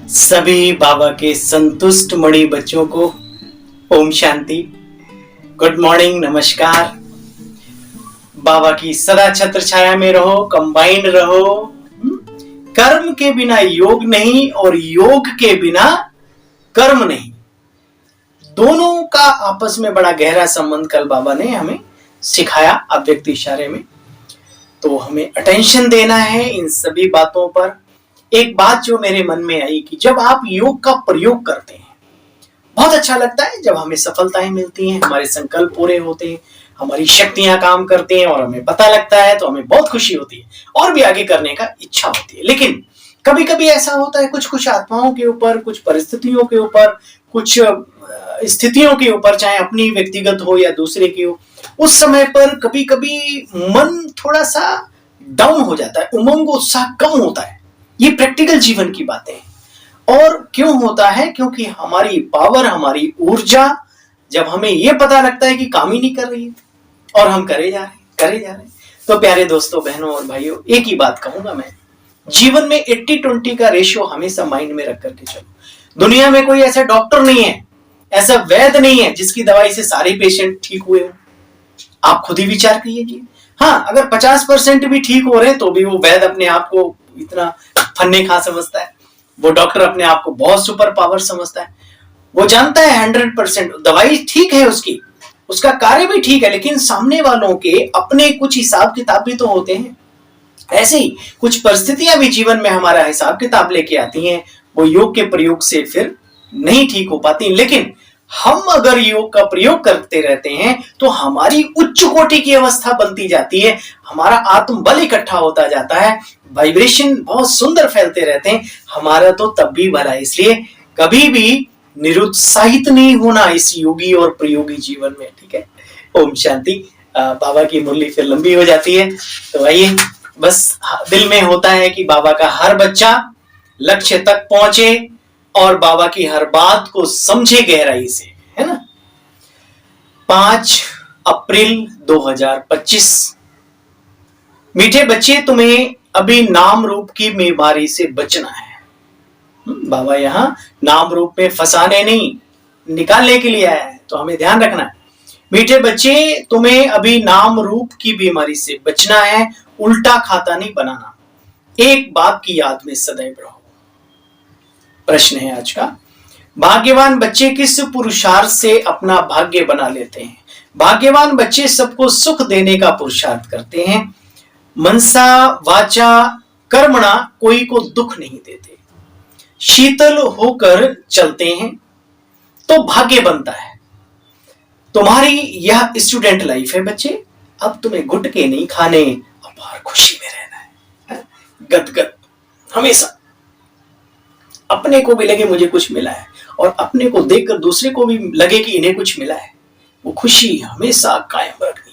सभी बाबा के संतुष्ट मणि बच्चों को ओम शांति। गुड मॉर्निंग, नमस्कार। बाबा की सदा छत्र छाया में रहो, कंबाइंड रहो। कर्म के बिना योग नहीं और योग के बिना कर्म नहीं। दोनों का आपस में बड़ा गहरा संबंध कल बाबा ने हमें सिखाया अव्यक्त इशारे में। तो हमें अटेंशन देना है इन सभी बातों पर। एक बात जो मेरे मन में आई कि जब आप योग का प्रयोग करते हैं, बहुत अच्छा लगता है जब हमें सफलताएं मिलती हैं, हमारे संकल्प पूरे होते हैं, हमारी शक्तियां काम करती हैं और हमें पता लगता है तो हमें बहुत खुशी होती है और भी आगे करने का इच्छा होती है। लेकिन कभी कभी ऐसा होता है कुछ आत्माओं के ऊपर, कुछ परिस्थितियों के ऊपर, कुछ स्थितियों के ऊपर, चाहे अपनी व्यक्तिगत हो या दूसरे की हो, उस समय पर कभी कभी मन थोड़ा सा डाउन हो जाता है, उमंग उत्साह कम होता है। ये प्रैक्टिकल जीवन की बातें हैं। और क्यों होता है? क्योंकि हमारी पावर, हमारी ऊर्जा, जब हमें यह पता लगता है कि काम ही नहीं कर रही है और हम करे जा रहे हैं। तो प्यारे दोस्तों, बहनों और भाइयों, एक ही बात कहूंगा मैं, जीवन में 80-20 का रेशियो हमेशा माइंड में रख करके चलो। दुनिया में कोई ऐसा डॉक्टर नहीं है, ऐसा वैद्य नहीं है जिसकी दवाई से सारे पेशेंट ठीक हुए हो। आप खुद ही विचार कीजिए। हाँ, अगर 50% भी ठीक हो रहे हैं तो भी वो वैद्य अपने आप को इतना फन्ने खा समझता है, वो डॉक्टर अपने आप को बहुत सुपर पावर समझता है। वो जानता है 100% दवाई ठीक है, उसका कार्य भी ठीक है, लेकिन सामने वालों के अपने कुछ हिसाब किताब भी तो होते हैं। ऐसे ही कुछ परिस्थितियां भी जीवन में हमारा हिसाब किताब लेके आती हैं, वो योग के प्रयोग से फिर नहीं ठीक हो पाती। लेकिन हम अगर योग का प्रयोग करते रहते हैं तो हमारी उच्च कोटि की अवस्था बनती जाती है, हमारा आत्म बल इकट्ठा होता जाता है, वाइब्रेशन बहुत सुंदर फैलते रहते हैं, हमारा तो तब भी भला है। इसलिए कभी भी निरुत्साहित नहीं होना इस योगी और प्रयोगी जीवन में। ठीक है, ओम शांति। बाबा की मुरली फिर लंबी हो जाती है, तो आइए, बस दिल में होता है कि बाबा का हर बच्चा लक्ष्य तक पहुंचे और बाबा की हर बात को समझे गहराई से, है ना। 5 अप्रैल 2025। मीठे बच्चे, तुम्हें अभी नाम रूप की बीमारी से बचना है। बाबा यहां नाम रूप में फंसाने नहीं, निकालने के लिए आया है, तो हमें ध्यान रखना है। मीठे बच्चे, तुम्हें अभी नाम रूप की बीमारी से बचना है, उल्टा खाता नहीं बनाना। एक बात की याद में सदैव रहो। प्रश्न है आज का, भाग्यवान बच्चे किस पुरुषार्थ से अपना भाग्य बना लेते हैं? भाग्यवान बच्चे सबको सुख देने का पुरुषार्थ करते हैं, मनसा वाचा कर्मणा कोई को दुख नहीं देते, शीतल होकर चलते हैं तो भाग्य बनता है। तुम्हारी यह स्टूडेंट लाइफ है बच्चे, अब तुम्हें गुटके नहीं खाने, अपार खुशी में रहना है, गदगद हमेशा। अपने को भी लगे मुझे कुछ मिला है और अपने को देखकर दूसरे को भी लगे कि इन्हें कुछ मिला है, वो खुशी हमेशा कायम रखनी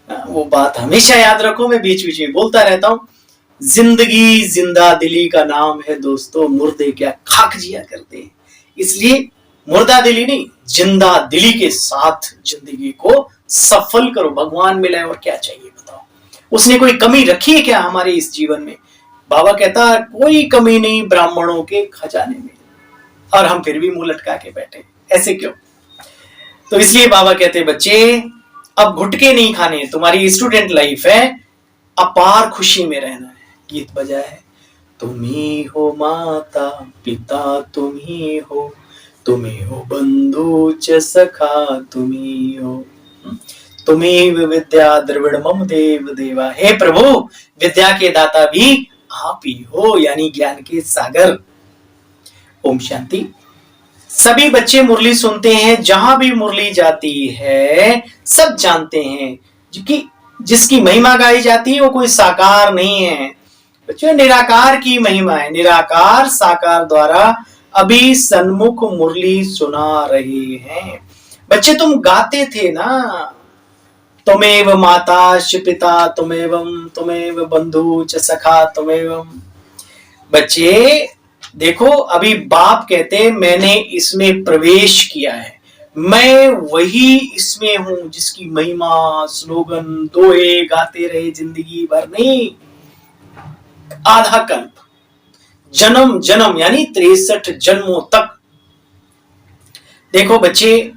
है। वो बात हमेशा याद रखो, मैं बीच बीच में बोलता रहता हूं, जिंदगी जिंदा दिली का नाम है दोस्तों, मुर्दे क्या खाक जिया करते हैं। इसलिए मुर्दा दिली नहीं, जिंदा दिली के साथ जिंदगी को सफल करो। भगवान मिला है और क्या चाहिए बताओ? उसने कोई कमी रखी है क्या हमारे इस जीवन में? बाबा कहता है कोई कमी नहीं ब्राह्मणों के खजाने में, और हम फिर भी मुंह लटका के बैठे, ऐसे क्यों? तो इसलिए बाबा कहते बच्चे, अब घुटके नहीं खाने, तुम्हारी स्टूडेंट लाइफ है, अपार खुशी में रहना है। गीत बजा है, तुम ही हो माता पिता, तुम ही हो बंधु च सखा, तुम ही हो, तुम्हें विद्या द्रविड़ मम देव देवा। हे प्रभु, विद्या के दाता भी आप ही हो, यानी ज्ञान के सागर। ओम शांति। सभी बच्चे मुरली सुनते हैं, जहां भी मुरली जाती है सब जानते हैं कि जिसकी महिमा गाई जाती है वो कोई साकार नहीं है बच्चों, निराकार की महिमा है। निराकार साकार द्वारा अभी सन्मुख मुरली सुना रहे हैं। बच्चे तुम गाते थे ना, तुमेव माता पिता, तुमेव बंधु च सखा, तुमेव। बच्चे देखो, अभी बाप कहते मैंने इसमें प्रवेश किया है, मैं वही इसमें हूं जिसकी महिमा स्लोगन दोहे गाते रहे जिंदगी भर नहीं, आधा कल्प। जन्म जन्म यानी 63 जन्मों तक। देखो बच्चे,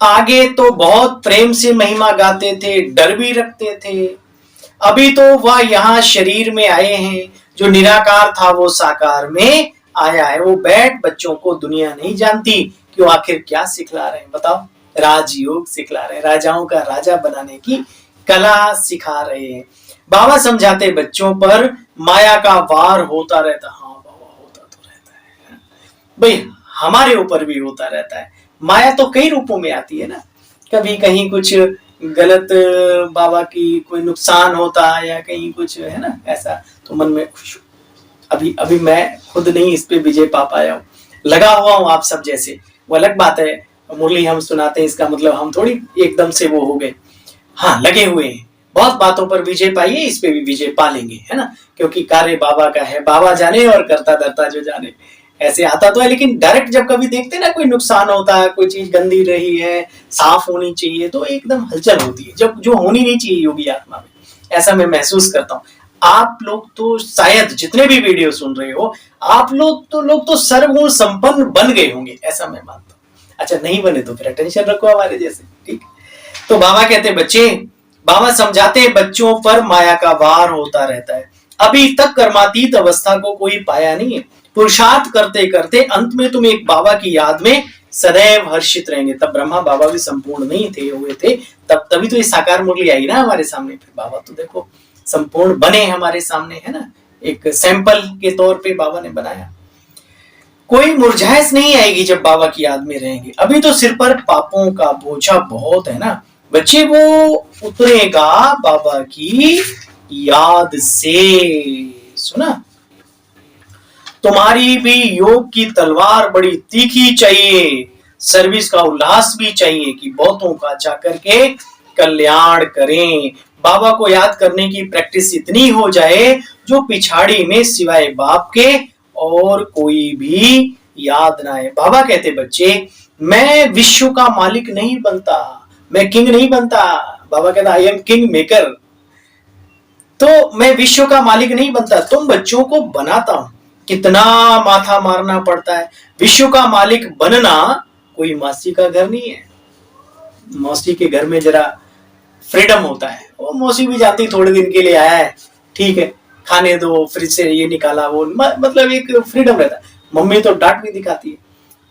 आगे तो बहुत प्रेम से महिमा गाते थे, डर भी रखते थे। अभी तो वह यहाँ शरीर में आए हैं, जो निराकार था वो साकार में आया है। वो बैठ बच्चों को दुनिया नहीं जानती कि वो आखिर क्या सिखला रहे हैं। बताओ, राजयोग सिखला रहे हैं, राजाओं का राजा बनाने की कला सिखा रहे हैं। बाबा समझाते बच्चों पर माया का वार होता रहता। हाँ बाबा, होता तो रहता है भाई, हमारे ऊपर भी होता रहता है। माया तो कई रूपों में आती है ना। कभी कहीं कुछ गलत बाबा की कोई नुकसान होता है या कहीं कुछ है ना ऐसा, तो मन में अभी मैं खुद नहीं इस पे विजय पा पाया हूँ, लगा हुआ हूँ आप सब जैसे, वो अलग बात है। मुरली हम सुनाते हैं, इसका मतलब हम थोड़ी एकदम से वो हो गए। हाँ, लगे हुए हैं, बहुत बातों पर विजय पाइए, इस पे भी विजय पा लेंगे, है ना, क्योंकि कार्य बाबा का है, बाबा जाने और करता धरता जो जाने। ऐसे आता तो है, लेकिन डायरेक्ट जब कभी देखते ना कोई नुकसान होता है, कोई चीज गंदी रही है, साफ होनी चाहिए, तो एकदम हलचल होती है, जब जो होनी नहीं चाहिए योगी आत्मा में। ऐसा मैं महसूस करता हूँ। आप लोग तो शायद जितने भी वीडियो सुन रहे हो, आप लोग तो सर्वगुण संपन्न बन गए होंगे, ऐसा मैं मानता हूँ। अच्छा, नहीं बने तो फिर अटेंशन रखो हमारे जैसे, ठीक। तो बाबा कहते बच्चे, बाबा समझाते बच्चों पर माया का वार होता रहता है। अभी तक कर्मातीत अवस्था को कोई पाया नहीं है। पुरुषार्थ करते करते अंत में तुम एक बाबा की याद में सदैव हर्षित रहेंगे। तब ब्रह्मा बाबा भी संपूर्ण नहीं थे, हुए थे, तभी तो ये साकार मुरली आई ना हमारे सामने। फिर बाबा तो देखो संपूर्ण बने हमारे सामने, है ना, एक सैंपल के तौर पे बाबा ने बनाया। कोई मुरझाइश नहीं आएगी जब बाबा की याद में रहेंगे। अभी तो सिर पर पापों का बोझा बहुत है ना बच्चे, वो उतरेगा बाबा की याद से। सुना, तुम्हारी भी योग की तलवार बड़ी तीखी चाहिए, सर्विस का उल्लास भी चाहिए कि बहुतों का जाकर के कल्याण करें। बाबा को याद करने की प्रैक्टिस इतनी हो जाए जो पिछाड़ी में सिवाय बाप के और कोई भी याद ना आए। बाबा कहते बच्चे, मैं विश्व का मालिक नहीं बनता, मैं किंग नहीं बनता। बाबा कहता आई एम किंग मेकर। तो मैं विश्व का मालिक नहीं बनता, तुम बच्चों को बनाता हूं। कितना माथा मारना पड़ता है। विश्व का मालिक बनना कोई मौसी का घर नहीं है। मौसी के घर में जरा फ्रीडम होता है, वो मौसी भी जाती थोड़े दिन के लिए आया है, ठीक है, खाने दो, फ्रिज से ये निकाला, वो मतलब एक फ्रीडम रहता है। मम्मी तो डांट भी दिखाती है।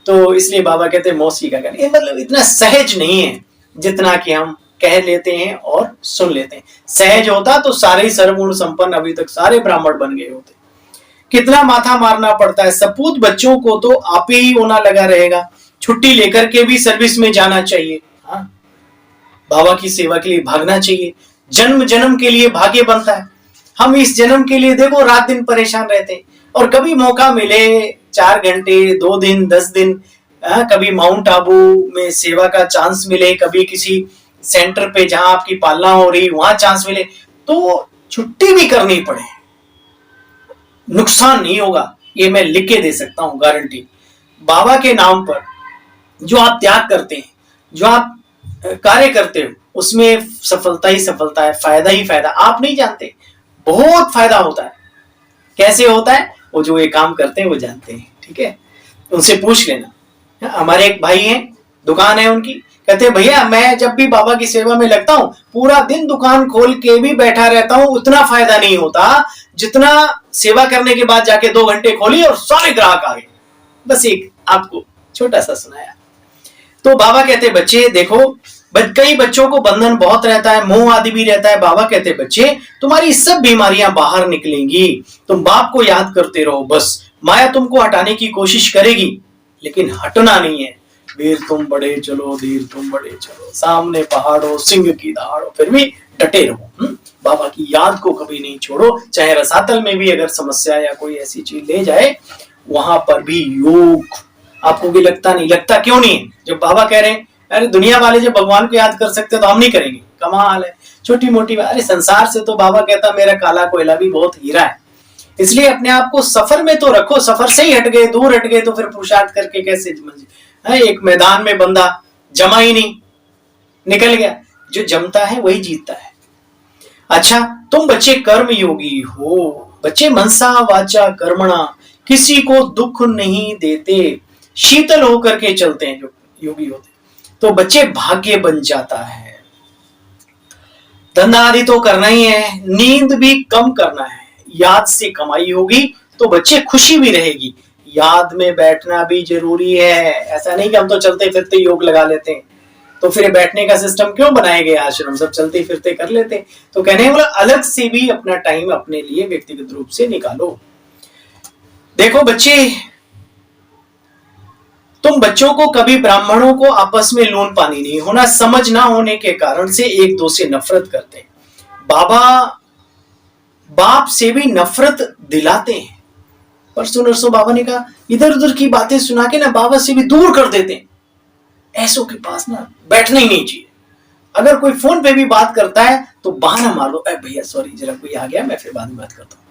तो इसलिए बाबा कहते हैं मौसी का घर, ये मतलब इतना सहज नहीं है जितना कि हम कह लेते हैं और सुन लेते हैं। सहज होता तो सारे ही सर्वगुण संपन्न अभी तक सारे ब्राह्मण बन गए होते। कितना माथा मारना पड़ता है। सपूत बच्चों को तो आप ही होना लगा रहेगा, छुट्टी लेकर के भी सर्विस में जाना चाहिए। हाँ, बाबा की सेवा के लिए भागना चाहिए। जन्म जन्म के लिए भाग्य बनता है। हम इस जन्म के लिए देखो रात दिन परेशान रहते हैं, और कभी मौका मिले 4 घंटे, 2 दिन, 10 दिन, कभी माउंट आबू में सेवा का चांस मिले, कभी किसी सेंटर पे जहां आपकी पालना हो रही वहां चांस मिले, तो छुट्टी भी करनी पड़े, नुकसान नहीं होगा, ये मैं लिख के दे सकता हूं, गारंटी। बाबा के नाम पर जो आप त्याग करते हैं, जो आप कार्य करते हो, उसमें सफलता ही सफलता है, फायदा ही फायदा। आप नहीं जानते, बहुत फायदा होता है। कैसे होता है, वो जो ये काम करते हैं वो जानते हैं, ठीक है, उनसे पूछ लेना। हमारे एक भाई हैं, दुकान है उनकी, कहते हैं भैया मैं जब भी बाबा की सेवा में लगता हूँ पूरा दिन दुकान खोल के भी बैठा रहता हूँ, उतना फायदा नहीं होता जितना सेवा करने के बाद जाके 2 घंटे खोली और सारे ग्राहक आ गए। बस एक आपको छोटा सा सुनाया। तो बाबा कहते बच्चे देखो, कई बच्चों को बंधन बहुत रहता है, मोह आदि भी रहता है। बाबा कहते बच्चे तुम्हारी सब बीमारियां बाहर निकलेंगी, तुम बाप को याद करते रहो बस। माया तुमको हटाने की कोशिश करेगी, लेकिन हटना नहीं है। वीर तुम बड़े चलो, धीर तुम बड़े चलो, सामने पहाड़ो सिंह की दहाड़ो, फिर भी डटे रहो। बाबा की याद को कभी नहीं छोड़ो। चाहे रसातल में भी अगर समस्या या कोई ऐसी चीज ले जाए, वहां पर भी योग आपको भी लगता नहीं, लगता क्यों नहीं है? जब बाबा कह रहे हैं अरे दुनिया वाले जब भगवान को याद कर सकते तो हम नहीं करेंगे, कमाल है। छोटी मोटी बात, अरे संसार से तो बाबा कहता मेरा काला कोयला भी बहुत हीरा है। इसलिए अपने आप को सफर में तो रखो। सफर से ही हट गए, दूर हट गए तो फिर पुरुषार्थ करके कैसे है? एक मैदान में बंदा जमा ही नहीं, निकल गया। जो जमता है वही जीतता है। अच्छा, तुम बच्चे कर्म योगी हो। बच्चे मनसा वाचा कर्मणा, किसी को दुख नहीं देते, शीतल होकर के चलते हैं जो योगी होते हैं। तो बच्चे भाग्य बन जाता है। धंधा आदि तो करना ही है, नींद भी कम करना है, याद से कमाई होगी तो बच्चे खुशी भी रहेगी। याद में बैठना भी जरूरी है। ऐसा नहीं कि हम तो चलते फिरते योग लगा लेते हैं, तो फिर बैठने का सिस्टम क्यों बनाए गए आश्रम, सब चलते फिरते कर लेते। तो कहने वाला अलग से भी अपना टाइम अपने लिए व्यक्तिगत रूप से निकालो। देखो बच्चे, तुम बच्चों को कभी ब्राह्मणों को आपस में लोन पानी नहीं होना, समझ ना होने के कारण से एक दो से नफरत करते हैं। बाप से भी नफरत दिलाते हैं। परसों नरसों बाबा ने कहा इधर उधर की बातें सुना के ना बाबा से भी दूर कर देते हैं। ऐसों के पास ना बैठना ही नहीं चाहिए। अगर कोई फोन पे भी बात करता है तो बहाना मार लो, भैया सॉरी जरा कोई आ गया, मैं फिर बाद में बात करता हूँ।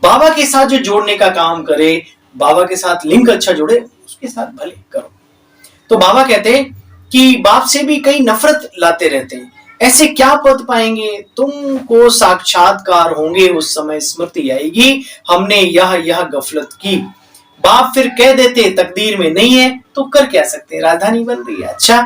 बाबा के साथ जो जोड़ने का काम करे, बाबा के साथ लिंक अच्छा जोड़े, उसके साथ भले करो। तो बाबा कहते हैं कि बाप से भी कई नफरत लाते रहते हैं। ऐसे क्या पद पाएंगे, तुमको साक्षात्कार होंगे, उस समय स्मृति आएगी हमने यह गफलत की। बाप फिर कह देते तकदीर में नहीं है तो कर क्या सकते, राजधानी बन रही है। अच्छा,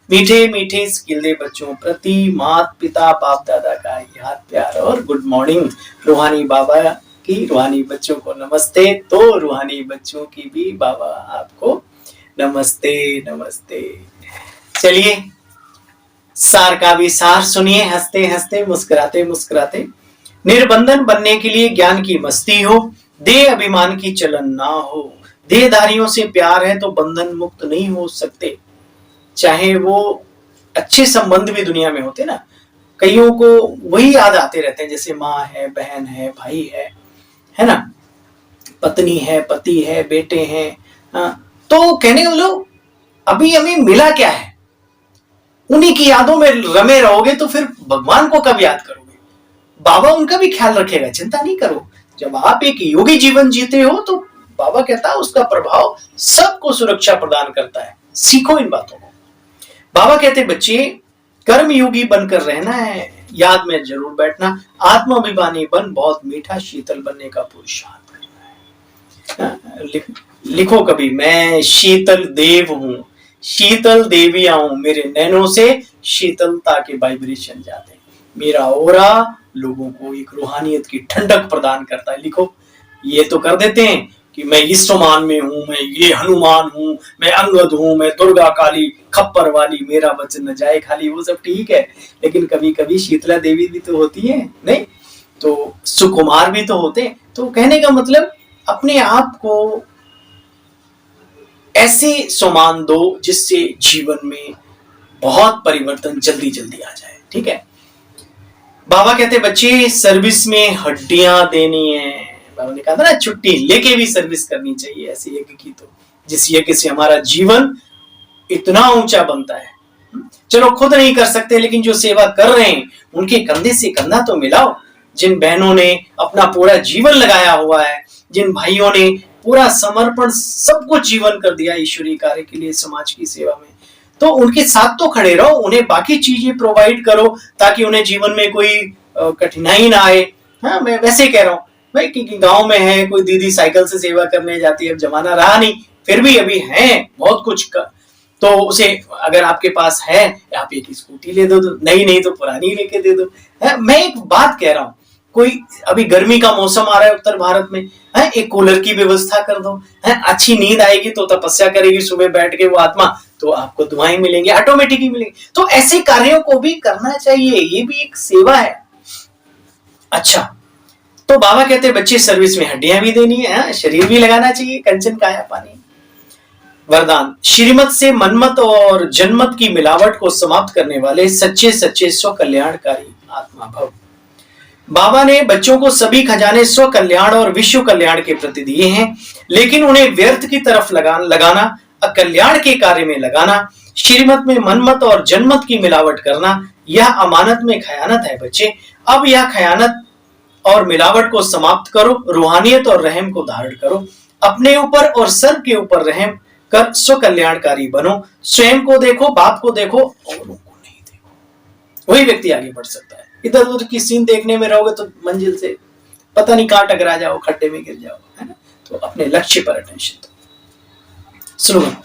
मीठे मीठे स्किल्दे बच्चों प्रति माता पिता बाप दादा का याद प्यार और गुड मॉर्निंग। रूहानी बाबा की रूहानी बच्चों को नमस्ते, तो रूहानी बच्चों की भी बाबा आपको नमस्ते नमस्ते। चलिए सार का भी सार सुनिए, हंसते हंसते मुस्कुराते मुस्कुराते। निर्बंधन बनने के लिए ज्ञान की मस्ती हो, देह अभिमान की चलन ना हो। देहधारियों से प्यार है तो बंधन मुक्त नहीं हो सकते, चाहे वो अच्छे संबंध भी दुनिया में होते ना। कईयों को वही याद आते रहते हैं, जैसे माँ है, बहन है, भाई है ना, पत्नी है, पति है, बेटे हैं। तो कहने वालों अभी हमें मिला क्या है, उन्हीं की यादों में रमे रहोगे तो फिर भगवान को कब याद करोगे। बाबा उनका भी ख्याल रखेगा, चिंता नहीं करो। जब आप एक योगी जीवन जीते हो तो बाबा कहता है उसका प्रभाव सबको सुरक्षा प्रदान करता है। सीखो इन बातों को। बाबा कहते बच्चे कर्म योगी बनकर रहना है, याद में जरूर बैठना, आत्माभिमानी बन, बहुत मीठा शीतल बनने का पुरुषार्थ करना है। लिखो कभी, मैं शीतल देव हूं, शीतल देविया हूं, मेरे नैनों से शीतलता के वाइब्रेशन जाते हैं, मेरा ओरा लोगों को एक रूहानियत की ठंडक प्रदान करता है। लिखो, ये तो कर देते हैं कि मैं ईश्वमान में हूं, मैं ये हनुमान हूं, मैं अंगद हूं, मैं दुर्गा काली खप्पर वाली, मेरा वचन न जाए खाली, वो सब ठीक है। लेकिन कभी कभी शीतला देवी भी तो होती है, नहीं तो सुकुमार भी तो होते। तो कहने का मतलब अपने आप को ऐसे सम्मान दो जिससे जीवन में बहुत परिवर्तन जल्दी जल्दी आ जाए। ठीक है, बाबा कहते बच्चे सर्विस में हड्डियां देनी है। बाबा ने कहा था ना छुट्टी लेके भी सर्विस करनी चाहिए ऐसे यज्ञ की, तो जिस यज्ञ से हमारा जीवन इतना ऊंचा बनता है। चलो खुद नहीं कर सकते, लेकिन जो सेवा कर रहे हैं उनके कंधे से कंधा तो मिलाओ। जिन बहनों ने अपना पूरा जीवन लगाया हुआ है, जिन भाइयों ने पूरा समर्पण सब कुछ जीवन कर दिया ईश्वरीय कार्य के लिए, समाज की सेवा में, तो उनके साथ तो खड़े रहो, उन्हें बाकी चीजें प्रोवाइड करो ताकि उन्हें जीवन में कोई कठिनाई ना आए। हाँ, मैं वैसे कह रहा हूँ भाई कि गांव में है कोई दीदी साइकिल से सेवा करने जाती है, अब जमाना रहा नहीं, फिर भी अभी है बहुत कुछ तो उसे अगर आपके पास है आप एक स्कूटी ले दो, नहीं तो पुरानी लेके दे दो। मैं एक बात कह रहा हूँ, कोई अभी गर्मी का मौसम आ रहा है उत्तर भारत में, है एक कूलर की व्यवस्था कर दो। है अच्छी नींद आएगी तो तपस्या करेगी सुबह बैठ के वो आत्मा, तो आपको दुआएं मिलेंगी, ऑटोमेटिक ही मिलेंगी। तो ऐसे कार्यों को भी करना चाहिए, ये भी एक सेवा है। अच्छा, तो बाबा कहते हैं बच्चे सर्विस में हड्डियां भी देनी है, शरीर भी लगाना चाहिए, कंचन काया पानी। वरदान, श्रीमत से मनमत और जन्मत की मिलावट को समाप्त करने वाले सच्चे सच्चे स्व कल्याणकारी आत्मा भव। बाबा ने बच्चों को सभी खजाने स्व कल्याण और विश्व कल्याण के प्रति दिए हैं, लेकिन उन्हें व्यर्थ की तरफ लगाना, अकल्याण के कार्य में लगाना, श्रीमत में मनमत और जन्मत की मिलावट करना, यह अमानत में खयानत है बच्चे। अब यह खयानत और मिलावट को समाप्त करो, रूहानियत और रहम को धारण करो, अपने ऊपर और सर्व के ऊपर रहम कर स्व कल्याणकारी बनो। स्वयं को देखो, बाप को देखो, औरों को नहीं देखो, वही व्यक्ति आगे बढ़ सकता है। इधर उधर की सीन देखने में रहोगे तो मंजिल से पता नहीं कहां टकरा जाओ, खड्डे में गिर जाओ, है ना। तो अपने लक्ष्य पर अटेंशन दो। स्लोगन,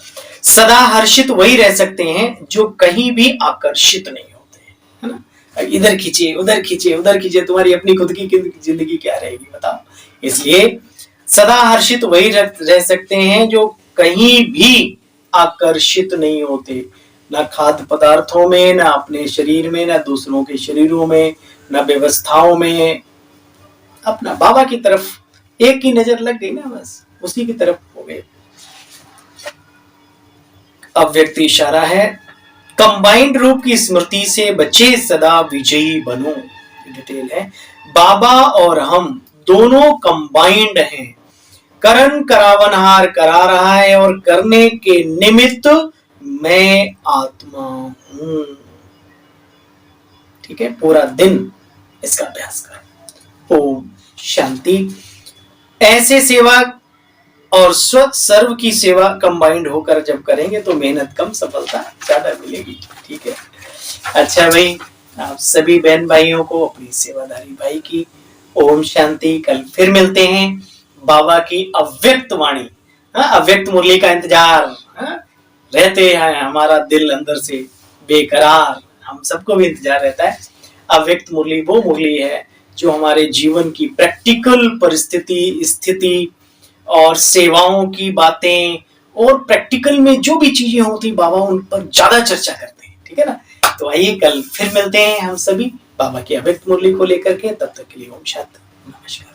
सदा हर्षित वही रह सकते हैं जो कहीं भी आकर्षित नहीं होते, है ना। इधर खींचे उधर खींचे उधर खींचे, तुम्हारी अपनी खुद की जिंदगी क्या रहेगी बताओ। इसलिए सदा हर्षित वही रह सकते हैं जो कहीं भी आकर्षित नहीं होते, ना खाद्य पदार्थों में, ना अपने शरीर में, ना दूसरों के शरीरों में, ना व्यवस्थाओं में। अपना बाबा की तरफ एक ही नजर लग गई ना, बस उसी की तरफ हो गए। अव्यक्त इशारा है, कंबाइंड रूप की स्मृति से बचे सदा विजयी बनो। डिटेल है, बाबा और हम दोनों कंबाइंड हैं, करण करावनहार करा रहा है और करने के निमित्त मैं आत्मा हूं। ठीक है, पूरा दिन इसका अभ्यास करो। ओम शांति। ऐसे सेवा और सर्व की सेवा कंबाइंड होकर जब करेंगे तो मेहनत कम, सफलता ज्यादा मिलेगी। ठीक है, अच्छा भाई, आप सभी बहन भाइयों को, अपनी सेवाधारी भाई की ओम शांति। कल फिर मिलते हैं। बाबा की अव्यक्त वाणी, अव्यक्त मुरली का इंतजार रहते हैं, हमारा दिल अंदर से बेकरार, हम सबको भी इंतजार रहता है। अव्यक्त मुरली वो मुरली है जो हमारे जीवन की प्रैक्टिकल परिस्थिति, स्थिति और सेवाओं की बातें और प्रैक्टिकल में जो भी चीजें होती, बाबा उन पर ज्यादा चर्चा करते हैं। ठीक है ना, तो आइए कल फिर मिलते हैं हम सभी बाबा की अव्यक्त मुरली को लेकर के। तब तक के लिए ओम शांति, नमस्कार।